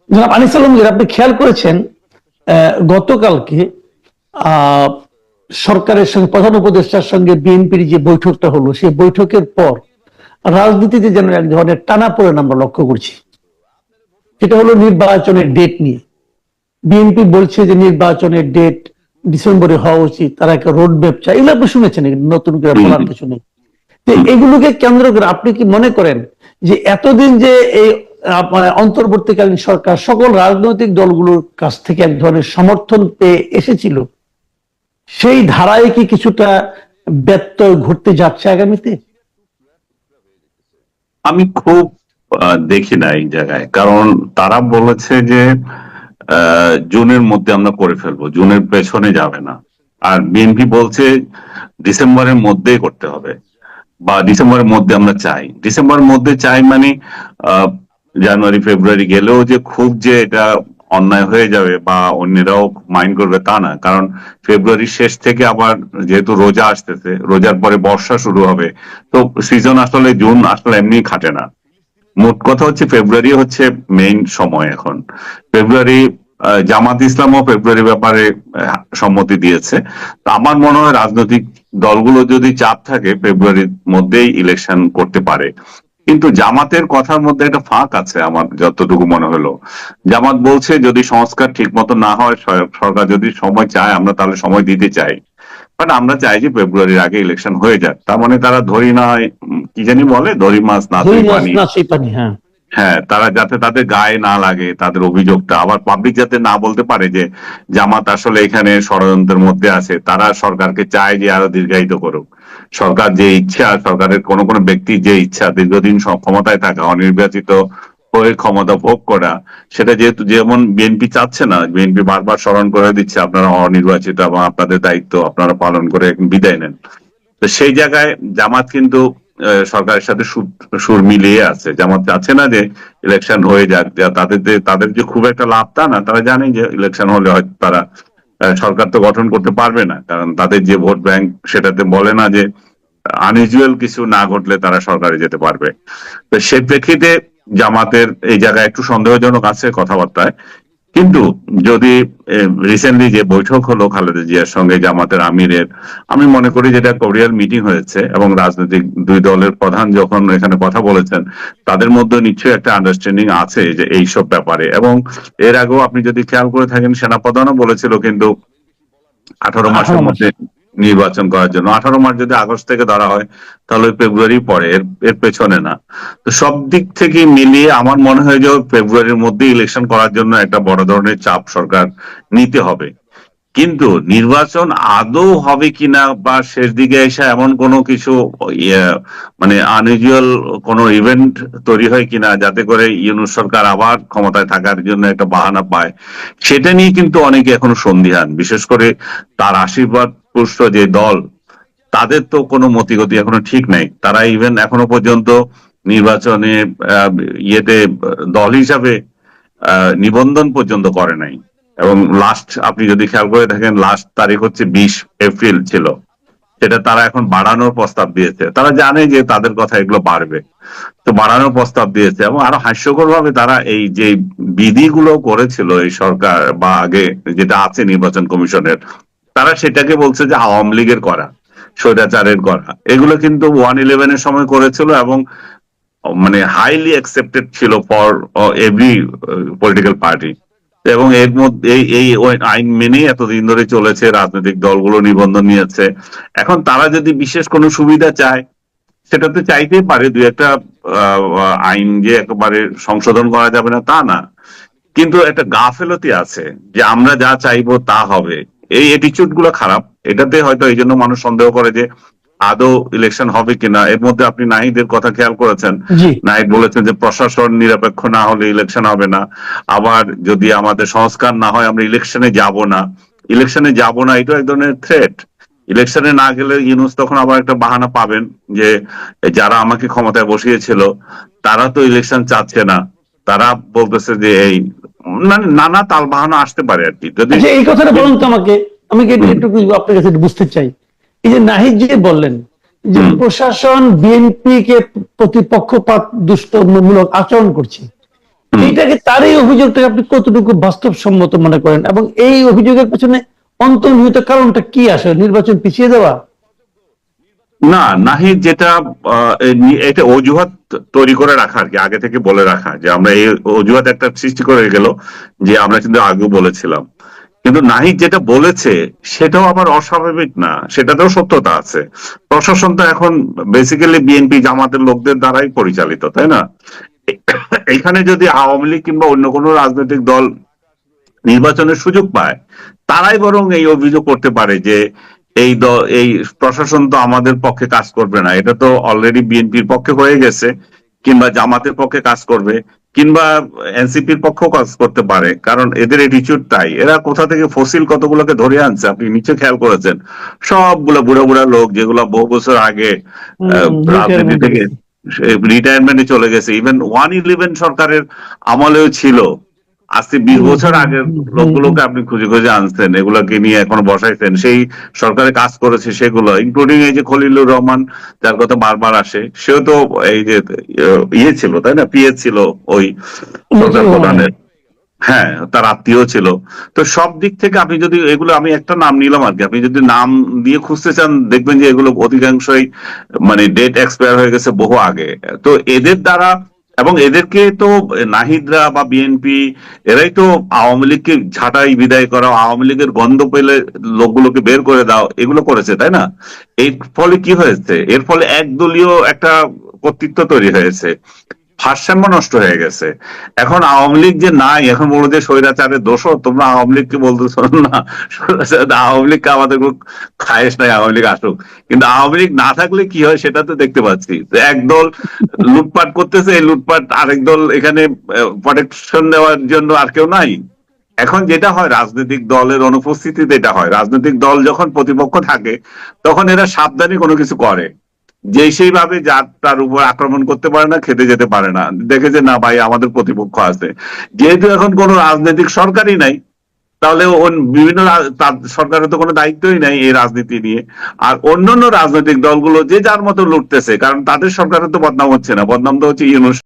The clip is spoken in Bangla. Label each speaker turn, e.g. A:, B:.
A: জনাব আনিস আলমগীর, আপনি খেয়াল করেছেন গতকালকে সরকারের সঙ্গে প্রধান উপদেষ্টার সঙ্গে বিএনপির যে বৈঠকটা হলো, সেই বৈঠকের পর রাজনীতিতে যেন এক ধরনের টানাপোড়েন আমরা লক্ষ্য করছি। সেটা হলো নির্বাচনের ডেট নিয়ে। বিএনপি বলছে যে নির্বাচনের ডেট ডিসেম্বরে হওয়া উচিত, তারা একটা রোড ম্যাপ চায়। এগুলো আপনি শুনেছেন, নতুন করে বলার কিছু নেই। তো এগুলোকে কেন্দ্র করে আপনি কি মনে করেন যে এতদিন যে এই অন্তর্বর্তীকালীন সরকার সকল রাজনৈতিক দলগুলোর কাছ থেকে এক ধরনের সমর্থন পেয়ে এসেছিল, সেই ধারায় কি কিছুটা ব্যত্যয় ঘটতে যাচ্ছে আগামীতে?
B: আমি খুব দেখি না এই জায়গায়, কারণ তারা বলেছে যে জুনের মধ্যে আমরা করে ফেলবো, জুনের পেছনে যাবে না। আর বিএনপি বলছে ডিসেম্বরের মধ্যেই করতে হবে, বা ডিসেম্বরের মধ্যে আমরা চাই। ডিসেম্বরের মধ্যে চাই মানে জানুয়ারি ফেব্রুয়ারি গেলেও যে খুব যে এটা অন্যায় হয়ে যাবে বা অন্যরাও মাইন্ড করবে তা না, কারণ ফেব্রুয়ারির শেষ থেকে আবার যেহেতু রোজা আসতেছে, রোজার পরে বর্ষা শুরু হবে, তো সিজন আসলে জুন আসলে এমনি খাটে না। মোট কথা হচ্ছে ফেব্রুয়ারি হচ্ছে মেইন সময় এখন। ফেব্রুয়ারি জামাত ইসলামও ফেব্রুয়ারি ব্যাপারে সম্মতি দিয়েছে। তো আমার মনে হয় রাজনৈতিক দলগুলো যদি চাপ থাকে ফেব্রুয়ারির মধ্যেই ইলেকশন করতে পারে। কিন্তু জামাতের কথার মধ্যে একটা ফাঁক আছে আমার যতটুকু মনে হলো। জামাত বলছে যদি সংস্কার ঠিক মতো না হয়, সরকার যদি সময় চায় আমরা তাহলে সময় দিতে চাই, বাট আমরা চাই যে ফেব্রুয়ারির আগে ইলেকশন হয়ে যাক। তার মানে তারা ধরি না, কি জানি বলে, ধরি মাছ না সেই পানি।
A: হ্যাঁ,
B: হ্যাঁ, তারা যাতে তাদের গায়ে না লাগে তাদের অভিযোগটা, আবার পাবলিক যাতে না বলতে পারে যে জামাত আসলে এখানে ষড়যন্ত্রের মধ্যে আছে। তারা সরকারকে চায় যে আরো দীর্ঘায়িত করুক। সরকার যে ইচ্ছা, সরকারের কোন কোন ব্যক্তির যে ইচ্ছা দীর্ঘদিন ক্ষমতায় থাকা, অনির্বাচিত হয়ে ক্ষমতা ভোগ করা, সেটা যেহেতু যেমন বিএনপি চাচ্ছে না, বিএনপি বারবার স্মরণ করে দিচ্ছে আপনারা অনির্বাচিত এবং আপনাদের দায়িত্ব আপনারা পালন করে বিদায় নেন। তো সেই জায়গায় জামাত কিন্তু সরকারের সাথে সুর মিলিয়ে আছে। জামাত চাচ্ছে না যে ইলেকশন হয়ে যাক, তাদের যে খুব একটা লাভ তা না। তারা জানে যে ইলেকশন হলে হয়তো তারা সরকার তো গঠন করতে পারবে না, কারণ তাদের যে ভোট ব্যাংক সেটাতে বলে না যে আনইউজুয়াল কিছু না ঘটলে তারা সরকারে যেতে পারবে। তো সেই প্রেক্ষিতে জামাতের এই জায়গায় একটু সন্দেহজনক আছে কথাবার্তায়। কিন্তু যদি রিসেন্টলি যে বৈঠক হলো খালেদা জিয়ার সঙ্গে জামাতের আমিরের, আমি মনে করি যেটা কোরিয়াল মিটিং হয়েছে এবং রাজনৈতিক দুই দলের প্রধান যখন এখানে কথা বলেছেন, তাদের মধ্যে নিশ্চয়ই একটা আন্ডারস্ট্যান্ডিং আছে যে এইসব ব্যাপারে। এবং এর আগেও আপনি যদি খেয়াল করে থাকেন, সেনাপ্রধানও বলেছিল কিন্তু 18 মাসের মধ্যে নির্বাচন করার জন্য। 18 মাস যদি আগস্ট থেকে ধরা হয় তাহলে ফেব্রুয়ারি পরে, এর পেছনে না। তো সব দিক থেকে মিলিয়ে আমার মনে হয় যে ফেব্রুয়ারির মধ্যে ইলেকশন করার জন্য একটা বড় ধরনের চাপ সরকার নিতে হবে। কিন্তু নির্বাচন আদৌ হবে কিনা বা শেষ দিকে এসে এমন কোনো কিছু মানে আনইউজুয়াল কোনো ইভেন্ট তৈরি হয় কিনা যাতে করে ইউনূস সরকার আবার ক্ষমতায় থাকার জন্য একটা বাহানা পায়, সেটা নিয়ে কিন্তু অনেকে এখনো সন্দিহান। বিশেষ করে তার আশীর্বাদ পুষ্ট যে দল, তাদের তো কোনো মতিগতি এখনো ঠিক নাই। তারা ইভেন এখনো পর্যন্ত নির্বাচনে ইয়েতে দল হিসাবে নিবন্ধন পর্যন্ত করে নাই। এবং লাস্ট আপনি যদি খেয়াল করে থাকেন, লাস্ট তারিখ হচ্ছে 20 এপ্রিল ছিল। সেটা তারা এখন বাড়ানোর প্রস্তাব দিয়েছে। তারা জানে যে তাদের কথা এগুলো বাড়বে, তো বাড়ানোর প্রস্তাব দিয়েছে। এবং আরো হাস্যকর ভাবে তারা এই যে বিধিগুলো করেছিল এই সরকার বা আগে যেটা আছে নির্বাচন কমিশনের, তারা সেটাকে বলছে যে আওয়ামী লীগের করা, স্বৈরাচারের করা। এগুলো কিন্তু 111 এর সময় করেছিল এবং মানে হাইলি অ্যাকসেপ্টেড ছিল ফর এভরি পলিটিক্যাল পার্টি। এবং এর মধ্যে এই আইন মেনেই এতদিন ধরে চলেছে, রাজনৈতিক দলগুলো নিবন্ধন নিয়েছে। এখন তারা যদি বিশেষ কোনো সুবিধা চায়, সেটা তো চাইতেই পারে। দুই একটা আইন যে একেবারে সংশোধন করা যাবে না তা না, কিন্তু একটা গাফেলতি আছে যে আমরা যা চাইবো তা হবে। এই অ্যাটিচিউড গুলো খারাপ। এটাতে হয়তো এই জন্য মানুষ সন্দেহ করে যে আদৌ ইলেকশন হবে কিনা। এর মধ্যে আপনি নাহিদের কথা খেয়াল করেছেন, নাহিদ বলেছেন যে প্রশাসন নিরপেক্ষ না হলে ইলেকশন হবে না। আবার যদি আমাদের সংস্কার না হয় আমরা ইলেকশনে যাব না। ইলেকশনে যাব না, এটা এক ধরনের থ্রেট। ইলেকশনে না গেলে ইউনূস তখন আবার একটা বাহানা পাবেন যে যারা আমাকে ক্ষমতায় বসিয়েছিল তারা তো ইলেকশন চাচ্ছে না, তারা বলতেছে যে এই নানা তাল বাহানা আসতে পারে আর কি। যদি
A: এই কথাটা বলুন তো আমাকে, আমি একটু আপনার কাছে বুঝতে চাই। এই যে নাহিদ যে বললেন যে প্রশাসন বিএনপি কে প্রতিপক্ষপাত দুষ্টমূলক আচরণ করছে,
B: হুম।
A: এইটাকে, তার এই অভিযোগটাকে আপনি কতটুকু বাস্তবসম্মত মনে করেন, এবং এই অভিযোগের পেছনে অন্তর্নিহিত কারণটা কি আসলে? নির্বাচন পিছিয়ে দেওয়া?
B: না, নাহিদ যেটা এটা অজুহাত তৈরি করে রাখা আর কি, আগে থেকে বলে রাখা যে আমরা এই অজুহাত একটা সৃষ্টি করে গেল যে আমরা কিন্তু আগেও বলেছিলাম। কিন্তু নাহিদ যেটা বলেছে সেটাও আবার অস্বাভাবিক না, সেটাতেও সত্যতা আছে। প্রশাসন তো এখন বেসিক্যালি বিএনপি জামাতের লোকদের দ্বারাই পরিচালিত, তাই না? এখানে যদি আওয়ামী লীগ কিংবা অন্য কোনো রাজনৈতিক দল নির্বাচনের সুযোগ পায়, তারাই বরং এই অভিযোগ করতে পারে যে এই প্রশাসন তো আমাদের পক্ষে কাজ করবে না, এটা তো অলরেডি বিএনপির পক্ষে হয়ে গেছে, কিংবা জামাতের পক্ষে কাজ করবে, কিংবা এনসিপির পক্ষেও কাজ করতে পারে, কারণ এদের অ্যাটিটিউড তাই। এরা কোথা থেকে ফসিল কতগুলোকে ধরে আনছে আপনি নিচে খেয়াল করেছেন? সবগুলো বুড়া বুড়া লোক যেগুলো বহু বছর আগে রাজনীতি
A: রিটায়ারমেন্ট
B: থেকে রিটায়ারমেন্টে চলে গেছে, ইভেন 111 সরকারের আমলেও ছিল। আজকে 20 বছর আগের লোকগুলোকে আপনি খুঁজে খুঁজে আনছেন, এগুলোকে নিয়ে এখনো বসাইছেন, সেই সরকারে কাজ করেছে সেগুলো, ইনক্লুডিং এই যে খলিলুর রহমান যার কথা বারবার আসে, সেও তো এই যে ইয়ে ছিল, তাই না? পিএস ছিল ওই সরকার প্রধানের। হ্যাঁ, তার আত্মীয় ছিল। তো সব দিক থেকে আপনি যদি এগুলো, আমি একটা নাম নিলাম আর কি, আপনি যদি নাম দিয়ে খুঁজতে চান দেখবেন যে এগুলো অধিকাংশই মানে ডেট এক্সপায়ার হয়ে গেছে বহু আগে। তো এদের দ্বারা, এবং এদেরকে তো নাহিদরা বা বিএনপি এরাই তো আওয়ামী লীগকে ঝাঁটাই বিদায় করা, আওয়ামী লীগের গন্ধ পেলে লোকগুলোকে বের করে দাও, এগুলো করেছে, তাই না? এর ফলে কি হয়েছে? এর ফলে একদলীয় একটা কর্তৃত্ব তৈরি হয়েছে, ভারসাম্য নষ্ট হয়ে গেছে। এখন আওয়ামী লীগ যে নাই, এখন বলো যে স্বৈরাচারের দোষও, তোমরা আওয়ামী লীগকে বলতেছো না আওয়ামী লীগকে আমাদের কোনো খায়েশ নাই, আওয়ামী লীগ আসুক। কিন্তু আওয়ামী লীগ না থাকলে কি হয় সেটা তো দেখতে পাচ্ছি, একদল লুটপাট করতেছে, এই লুটপাট আরেক দল এখানে প্রোটেকশন দেওয়ার জন্য আর কেউ নাই। এখন যেটা হয়, রাজনৈতিক দলের অনুপস্থিতিতে এটা হয়, রাজনৈতিক দল যখন প্রতিপক্ষ থাকে তখন এরা সাবধানে কোনো কিছু করে, যে সেইভাবে যার তার উপর আক্রমণ করতে পারে না, খেতে যেতে পারে না, দেখে যে না ভাই আমাদের প্রতিপক্ষ আছে। যেহেতু এখন কোনো রাজনৈতিক সরকারই নাই, তাহলে বিভিন্ন সরকারের তো কোনো দায়িত্বই নাই এই রাজনীতি নিয়ে। আর অন্যান্য রাজনৈতিক দলগুলো যে যার মতো লুটতেছে, কারণ তাদের সরকারের তো বদনাম হচ্ছে না, বদনাম তো হচ্ছে ইউনূস